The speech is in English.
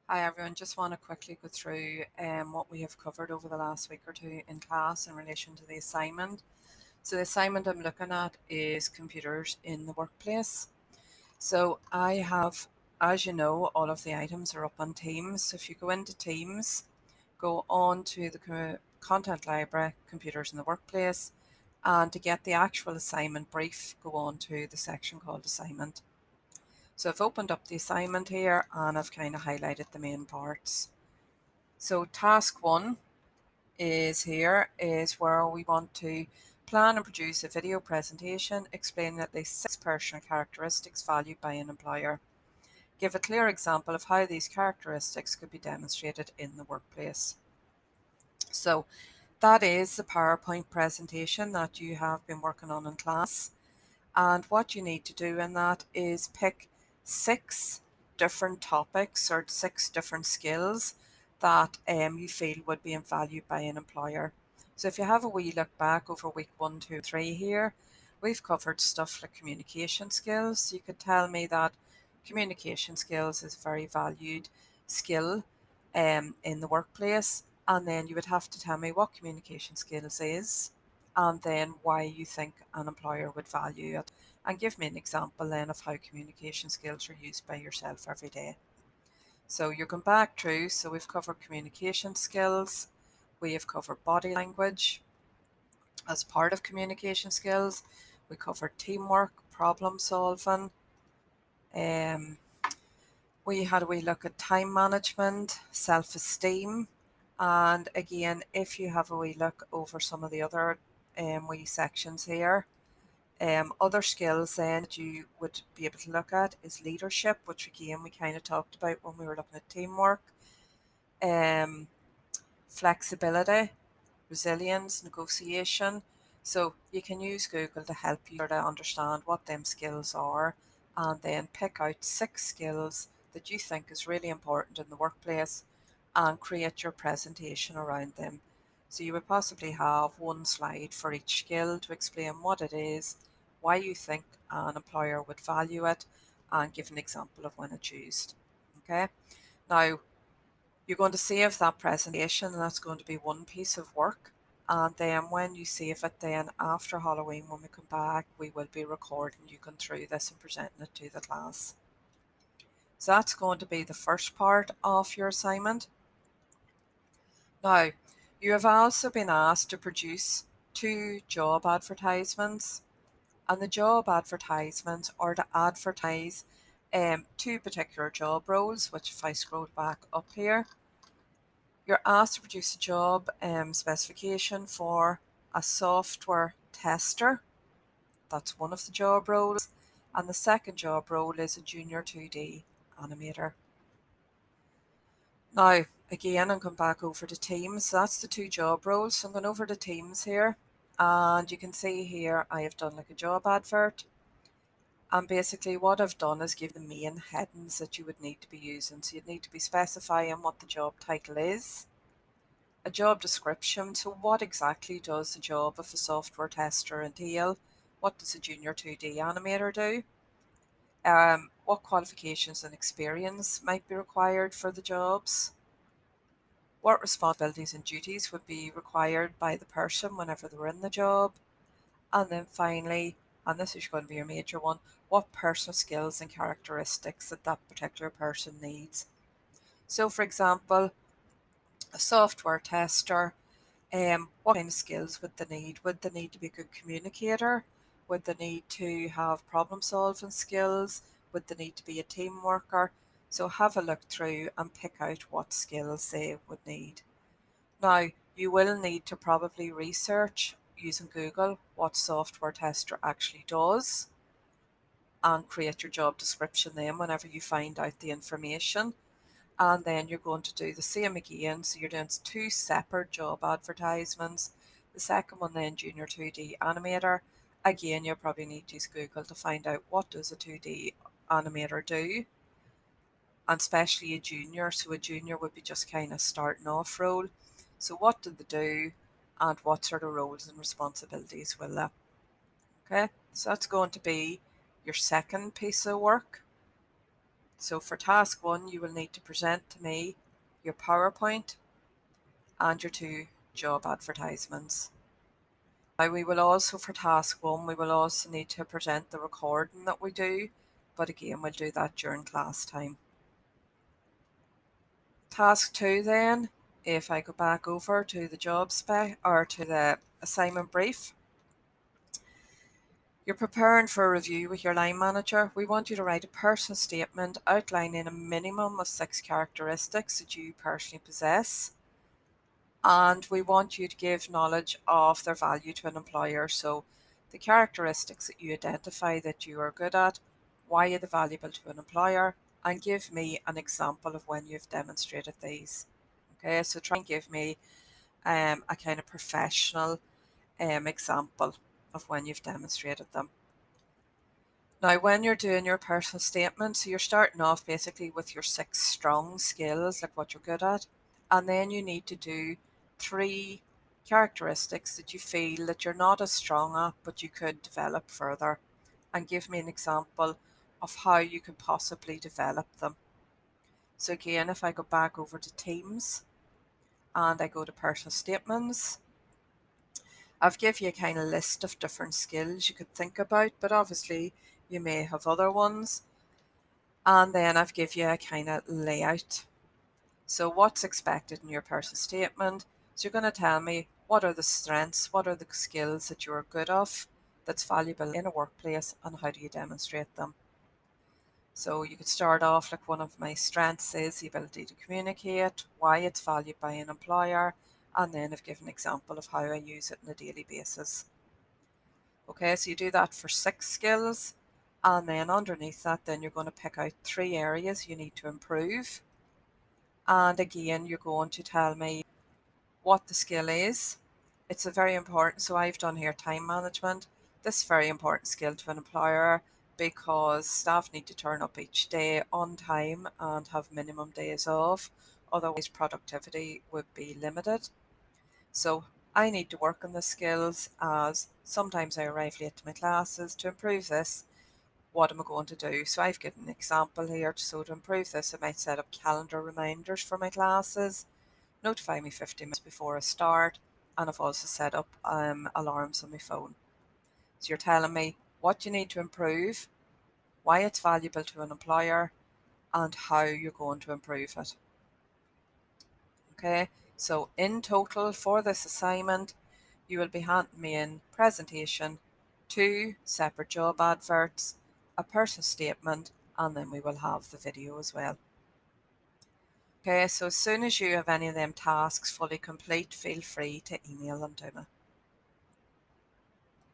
Hi everyone, just want to quickly go through what we have covered over the last week or two in class in relation to the assignment. So the assignment I'm looking at is computers in the workplace. So I have, as you know, all of the items are up on Teams. So if you go into Teams, go on to the content library, computers in the workplace, and to get the actual assignment brief, go on to the section called assignment. So I've opened up the assignment here and I've kind of highlighted the main parts. So task one is where we want to plan and produce a video presentation explaining at least 6 personal characteristics valued by an employer. Give a clear example of how these characteristics could be demonstrated in the workplace. So that is the PowerPoint presentation that you have been working on in class. And what you need to do in that is pick 6 different topics or 6 different skills that you feel would be valued by an employer. So if you have a wee look back over week 1, 2, 3 here, we've covered stuff like communication skills. You could tell me that communication skills is a very valued skill in the workplace, and then you would have to tell me what communication skills is and then why you think an employer would value it, and give me an example then of how communication skills are used by yourself every day. So you're going back through, so we've covered communication skills, we have covered body language as part of communication skills, we covered teamwork, problem solving, um, we had a wee look at time management, self-esteem, and again, if you have a wee look over some of the other wee sections here, other skills then that you would be able to look at is leadership, which again we kind of talked about when we were looking at teamwork, um, flexibility, resilience, negotiation. So you can use Google to help you sort of understand what them skills are and then pick out 6 skills that you think is really important in the workplace and create your presentation around them. So you would possibly have one slide for each skill to explain what it is, why you think an employer would value it, and give an example of when it's used. Okay. Now, you're going to save that presentation and that's going to be one piece of work. And then when you save it, then after Halloween, when we come back, we will be recording you going through this and presenting it to the class. So that's going to be the first part of your assignment. Now, you have also been asked to produce 2 job advertisements, and the job advertisements are to advertise 2 particular job roles, which if I scroll back up here, you're asked to produce a job specification for a software tester. That's one of the job roles. And the second job role is a junior 2D animator. Now, again, I'm going back over to Teams. That's the 2 job roles. So I'm going over to Teams here. And you can see here I have done like a job advert. And basically what I've done is give the main headings that you would need to be using. So you'd need to be specifying what the job title is, a job description. So what exactly does the job of a software tester entail? What does a junior 2D animator do? What qualifications and experience might be required for the jobs? What responsibilities and duties would be required by the person whenever they were in the job? And then finally, and this is going to be your major one, what personal skills and characteristics that that particular person needs. So for example, a software tester, what kind of skills would they need? Would they need to be a good communicator? Would they need to have problem solving skills? Would they need to be a team worker? So have a look through and pick out what skills they would need. Now, you will need to probably research using Google what software tester actually does and create your job description then whenever you find out the information. And then you're going to do the same again. So you're doing 2 separate job advertisements. The second one then junior 2D animator. Again, you'll probably need to use Google to find out what does a 2D animator do, and especially a junior. So a junior would be just kind of starting off role. So what do they do and what sort of roles and responsibilities will they? Okay, so that's going to be your second piece of work. So for task 1, you will need to present to me your PowerPoint and your 2 job advertisements. Now we will also, for task 1, we will also need to present the recording that we do, but again we'll do that during class time. Task 2 then, if I go back over to the job spec or to the assignment brief, you're preparing for a review with your line manager. We want you to write a personal statement outlining a minimum of 6 characteristics that you personally possess. And we want you to give knowledge of their value to an employer. So the characteristics that you identify that you are good at, why are they valuable to an employer, and give me an example of when you've demonstrated these. Okay, so try and give me a kind of professional example of when you've demonstrated them. Now, when you're doing your personal statement, so you're starting off basically with your 6 strong skills, like what you're good at, and then you need to do 3 characteristics that you feel that you're not as strong at, but you could develop further, and give me an example of how you could possibly develop them. So again, if I go back over to Teams and I go to personal statements, I've give you a kind of list of different skills you could think about, but obviously you may have other ones. And then I've give you a kind of layout. So what's expected in your personal statement? So you're going to tell me what are the strengths, what are the skills that you're good of that's valuable in a workplace, and how do you demonstrate them? So you could start off like one of my strengths is the ability to communicate, why it's valued by an employer, and then I've given an example of how I use it on a daily basis. Okay, so you do that for 6 skills, and then underneath that, then you're going to pick out 3 areas you need to improve. And again, you're going to tell me what the skill is. It's a very important, so I've done here time management. This is a very important skill to an employer because staff need to turn up each day on time and have minimum days off. Otherwise, productivity would be limited. So I need to work on the skills as sometimes I arrive late to my classes. To improve this, what am I going to do? So I've given an example here. So to improve this, I might set up calendar reminders for my classes, notify me 15 minutes before I start, and I've also set up alarms on my phone. So you're telling me what you need to improve, why it's valuable to an employer, and how you're going to improve it. Okay, so in total for this assignment, you will be handing me in presentation, 2 separate job adverts, a personal statement, and then we will have the video as well. Okay, so as soon as you have any of them tasks fully complete, feel free to email them to me.